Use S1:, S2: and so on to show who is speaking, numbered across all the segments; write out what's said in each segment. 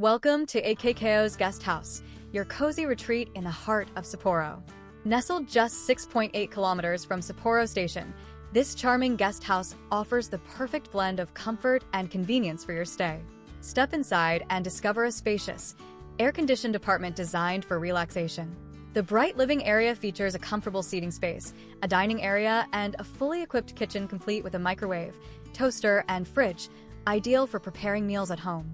S1: Welcome to AKKO's Guest House, your cozy retreat in the heart of Sapporo. Nestled just 6.8 kilometers from Sapporo Station, this charming guest house offers the perfect blend of comfort and convenience for your stay. Step inside and discover a spacious, air-conditioned apartment designed for relaxation. The bright living area features a comfortable seating space, a dining area, and a fully equipped kitchen complete with a microwave, toaster, and fridge, ideal for preparing meals at home.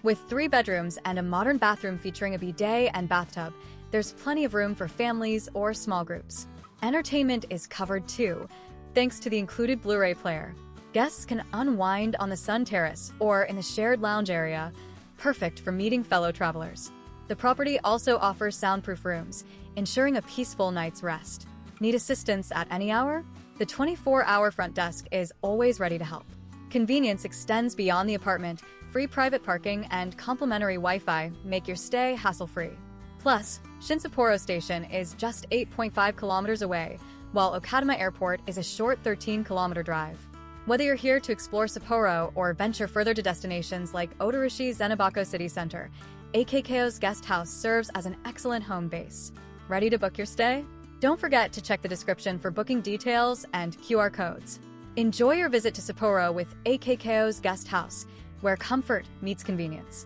S1: With 3 bedrooms and a modern bathroom featuring a bidet and bathtub, there's plenty of room for families or small groups. Entertainment is covered too, thanks to the included Blu-ray player. Guests can unwind on the sun terrace or in the shared lounge area, perfect for meeting fellow travelers. The property also offers soundproof rooms, ensuring a peaceful night's rest. Need assistance at any hour? The 24-hour front desk is always ready to help. Convenience extends beyond the apartment. Free private parking and complimentary Wi-Fi make your stay hassle-free. Plus, Shin-Sapporo Station is just 8.5 kilometers away, while Okadama Airport is a short 13-kilometer drive. Whether you're here to explore Sapporo or venture further to destinations like Otarushi Zenibako City Center, AKKO's guest house serves as an excellent home base. Ready to book your stay? Don't forget to check the description for booking details and QR codes. Enjoy your visit to Sapporo with AKKO's guest house, where comfort meets convenience.